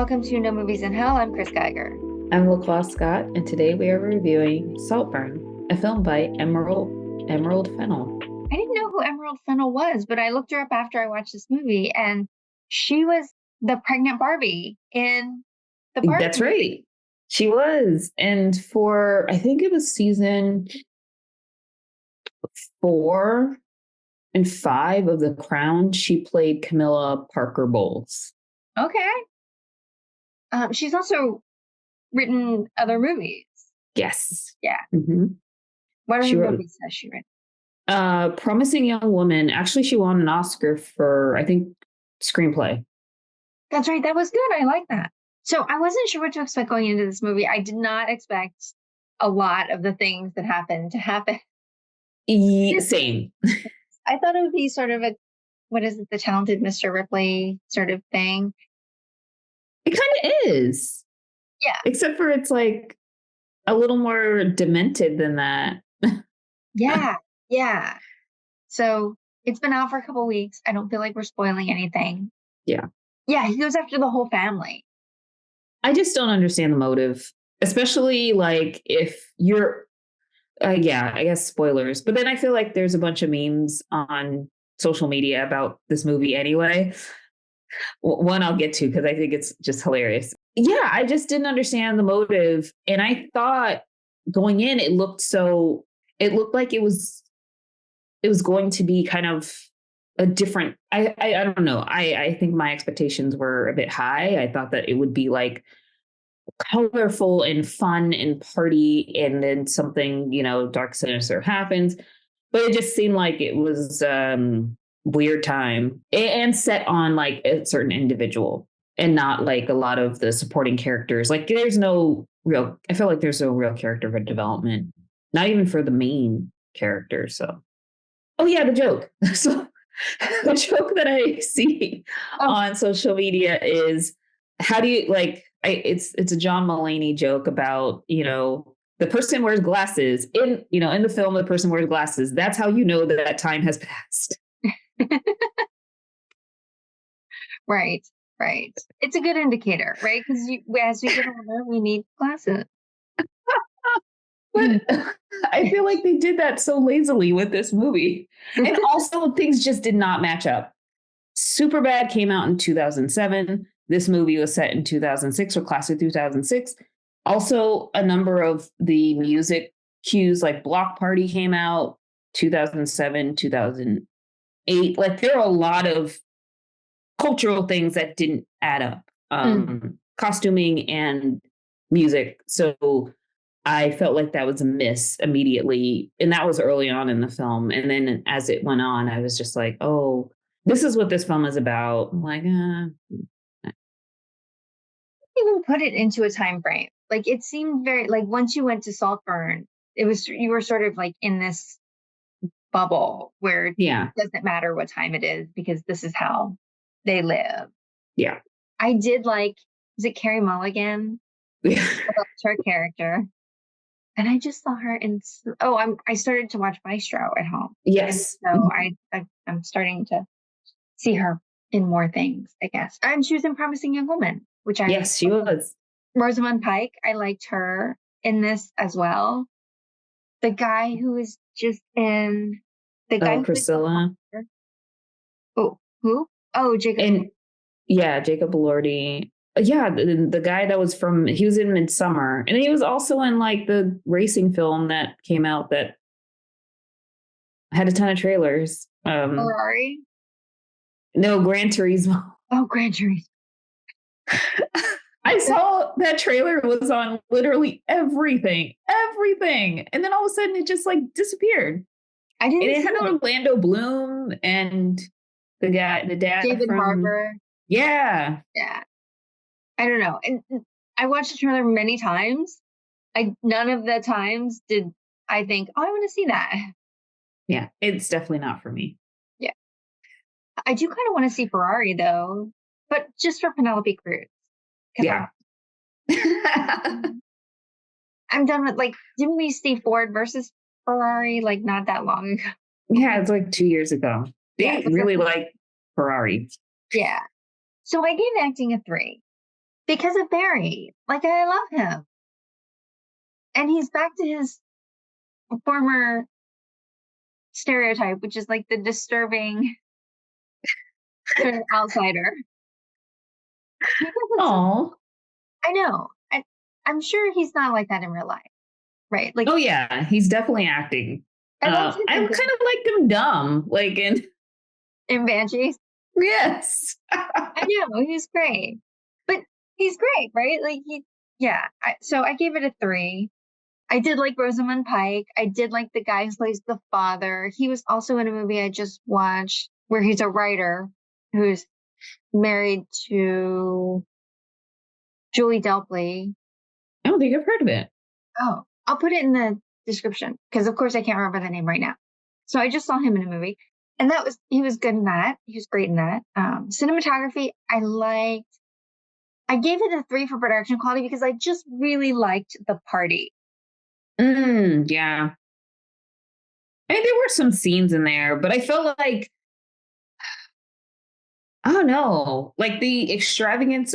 welcome to No Movies in Hell. I'm Chris Geiger. I'm LaCroix Scott, and today we are reviewing Saltburn, a film by Emerald Fennell. I didn't know who Emerald Fennell was, but I looked her up after I watched this movie, and she was the pregnant Barbie in the Barbie That's movie. right. She was. And for, I think it was season 4 and 5 of The Crown, she played Camilla Parker Bowles. Okay. She's also written other movies. Yes. Yeah. Mm-hmm. What other movies has she written? Promising Young Woman. Actually, she won an Oscar for, I think, screenplay. That's right. That was good. I like that. So I wasn't sure what to expect going into this movie. I did not expect a lot of the things that happened to happen. Same. I thought it would be sort of the talented Mr. Ripley sort of thing. It kind of is. Yeah. Except for it's like a little more demented than that. Yeah. Yeah. So it's been out for a couple weeks. I don't feel like we're spoiling anything. Yeah. Yeah, he goes after the whole family. I just don't understand the motive, especially like if you're, I guess spoilers. But then I feel like there's a bunch of memes on social media about this movie anyway. One I'll get to because I think it's just hilarious. Yeah, I just didn't understand the motive. And I thought going in, it looked like it was going to be kind of a different, I don't know. I think my expectations were a bit high. I thought that it would be like colorful and fun and party, and then something, dark, sinister happens. But it just seemed like it was weird time and set on like a certain individual and not like a lot of the supporting characters. Like I feel like there's no real character development, not even for the main character. So, oh yeah, the joke. So the joke that I see on social media is, how do you like, it's a John Mulaney joke about, the person wears glasses in the film, the person wears glasses. That's how you know that time has passed. Right. It's a good indicator, right? Because as we get older, we need glasses. But I feel like they did that so lazily with this movie. And also things just did not match up. Superbad came out in 2007. This movie was set in 2006, or class of 2006. Also, a number of the music cues, like Block Party came out 2007, 2008. Like there are a lot of cultural things that didn't add up, costuming and music. So I felt like that was a miss immediately. And that was early on in the film. And then as it went on, I was just like, oh, this is what this film is about. I'm like, even put it into a time frame. Like it seemed very like once you went to Saltburn, you were sort of like in this bubble where it doesn't matter what time it is because this is how they live. Yeah. I did like, is it Carey Mulligan? Yeah. I loved her character. And I just saw her in, I started to watch Maestro at home. Yes. And so I'm starting to see her in more things, I guess. And she was in Promising Young Woman, which yes, she was. Rosamund Pike, I liked her in this as well. The guy who was just in Priscilla. Who? Oh, Jacob. And Jacob Elordi. Yeah, the guy that was he was in Midsommar, and he was also in like the racing film that came out that had a ton of trailers. Ferrari? No, Gran Turismo. Oh, Gran Turismo. I saw that trailer was on literally everything. And then all of a sudden it just like disappeared. And it had Orlando Bloom and the dad David Harbour. Yeah. I don't know. And I watched the trailer many times. None of the times did I think, oh, I want to see that. Yeah, it's definitely not for me. Yeah. I do kind of want to see Ferrari though, but just for Penelope Cruz. Yeah. I'm done with didn't we see Ford versus Ferrari not that long ago? Yeah, it's like 2 years ago. They really like Ferrari. Yeah. So I gave acting a 3. Because of Barry. Like, I love him. And he's back to his former stereotype, which is like the disturbing sort of outsider. Oh, I know. I'm sure he's not like that in real life, right? Like, oh yeah, he's definitely acting. I loved I him kind of liked him dumb, like in Banshees. yes. I know he's great, but he's great, right? Like yeah. So I gave it a 3. I did like Rosamund Pike. I did like the guy who plays the father. He was also in a movie I just watched where he's a writer who's married to Julie Delpy. I don't think I've heard of it. Oh, I'll put it in the description because, of course, I can't remember the name right now. So I just saw him in a movie, and he was good in that. He was great in that. Cinematography, I liked. I gave it a 3 for production quality because I just really liked the party. Yeah. I mean, there were some scenes in there, but I felt like, I don't know, like the extravagance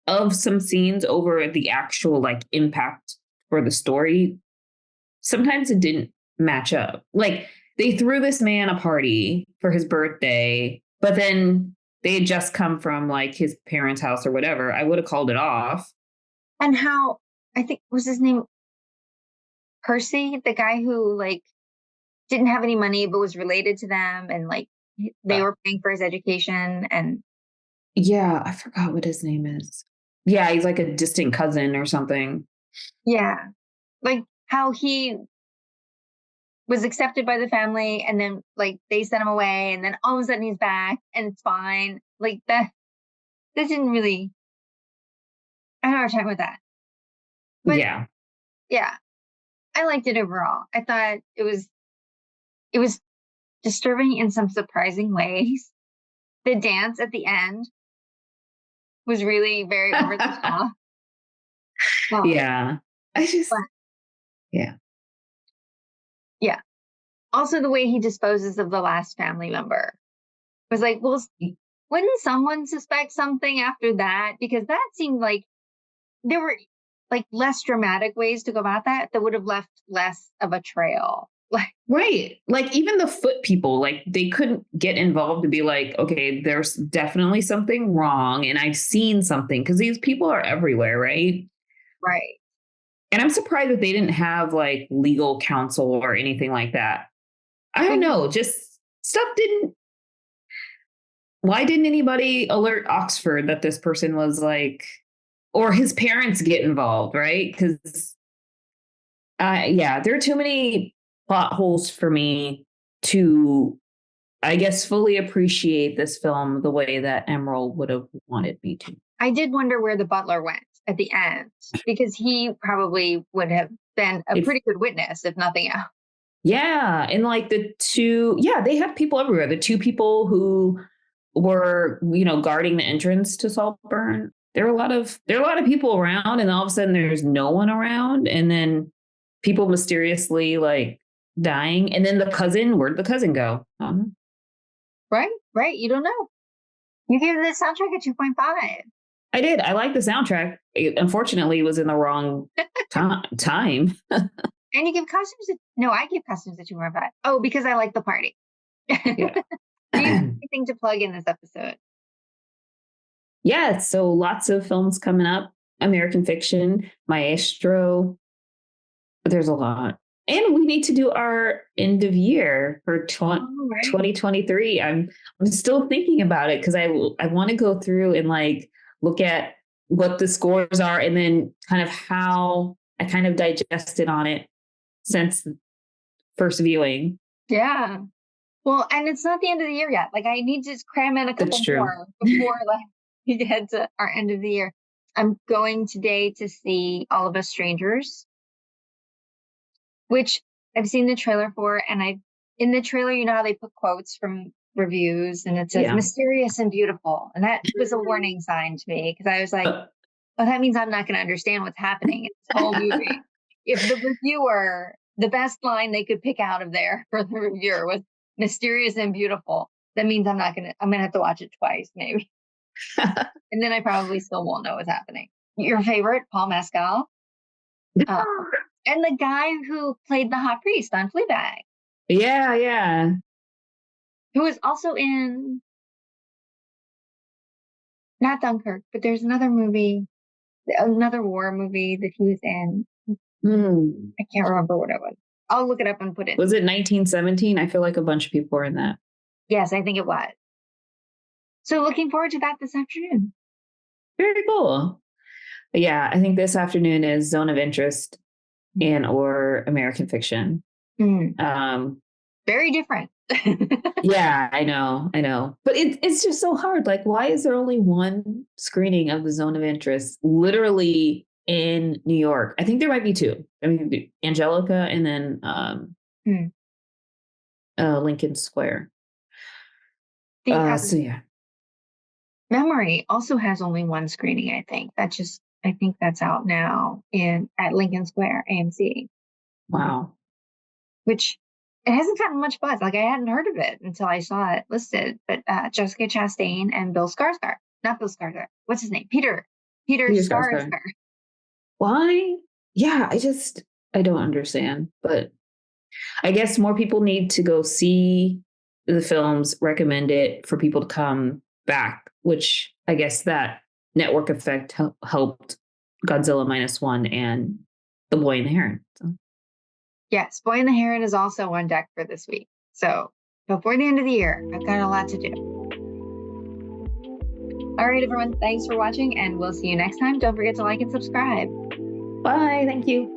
of some scenes over the actual like impact for the story. Sometimes it didn't match up. Like they threw this man a party for his birthday, but then they had just come from like his parents' house or whatever. I would have called it off. And how, I think, was his name Percy, the guy who like didn't have any money but was related to them, and like they were paying for his education. And yeah, I forgot what his name is. Yeah, he's like a distant cousin or something. Yeah, like how he was accepted by the family, and then like they sent him away, and then all of a sudden he's back and it's fine. Like that didn't really, I had a hard time with that. But yeah, I liked it overall. I thought it was disturbing in some surprising ways. The dance at the end was really very over the top. Yeah. I just, yeah. Yeah. Also, the way he disposes of the last family member was like, well, wouldn't someone suspect something after that? Because that seemed like there were like less dramatic ways to go about that would have left less of a trail. Like, right. Like even the foot people, like they couldn't get involved to be like, okay, there's definitely something wrong. And I've seen something because these people are everywhere, right? right. And I'm surprised that they didn't have like legal counsel or anything like that. I don't know, just stuff didn't. Why didn't anybody alert Oxford that this person was like, or his parents get involved, right? Because, yeah, there are too many plot holes for me to, I guess, fully appreciate this film the way that Emerald would have wanted me to. I did wonder where the butler went at the end, because he probably would have been a pretty good witness, if nothing else. Yeah. And like they have people everywhere. The 2 people who were, guarding the entrance to Saltburn. There are a lot of people around, and all of a sudden there's no one around, and then people mysteriously like dying, and then where'd the cousin go? Right. You don't know. You gave the soundtrack a 2.5. I did. I like the soundtrack. Unfortunately, it was in the wrong time. And you give costumes I give costumes a 2.5. Oh, because I like the party. Yeah. Do you have anything to plug in this episode? Yeah, so lots of films coming up. American Fiction, Maestro. There's a lot. And we need to do our end of year for 2023. I'm still thinking about it because I want to go through and like look at what the scores are, and then kind of how I kind of digested on it since first viewing. Yeah. Well, and it's not the end of the year yet. Like I need to cram in a couple more before like we head to our end of the year. I'm going today to see All of Us Strangers, which I've seen the trailer for, and in the trailer, you know how they put quotes from reviews, and it says mysterious and beautiful. And that was a warning sign to me, because I was like, oh, that means I'm not going to understand what's happening in this whole movie. If the reviewer, the best line they could pick out of there for the reviewer was mysterious and beautiful, that means I'm going to have to watch it twice, maybe. And then I probably still won't know what's happening. Your favorite, Paul Mescal? And the guy who played the hot priest on Fleabag. Yeah. Who was also in, not Dunkirk, but there's another movie, another war movie that he was in. I can't remember what it was. I'll look it up and put it. Was it 1917? I feel like a bunch of people were in that. Yes, I think it was. So looking forward to that this afternoon. Very cool. Yeah, I think this afternoon is Zone of Interest and or American Fiction. Very different. Yeah, I know. But it's just so hard. Like, why is there only one screening of the Zone of Interest literally in New York? I think there might be two. I mean, Angelica and then Lincoln Square. So yeah. Memory also has only one screening, I think. I think that's out now at Lincoln Square AMC. Wow. Which it hasn't gotten much buzz. Like, I hadn't heard of it until I saw it listed. But Jessica Chastain and Bill Skarsgård. Not Bill Skarsgård. What's his name? Peter Skarsgård. Why? Yeah, I don't understand. But I guess more people need to go see the films, recommend it for people to come back, which I guess that network effect helped Godzilla Minus One and The Boy and the Heron. So. Yes, Boy and the Heron is also on deck for this week. So before the end of the year, I've got a lot to do. All right, everyone. Thanks for watching, and we'll see you next time. Don't forget to like and subscribe. Bye. Thank you.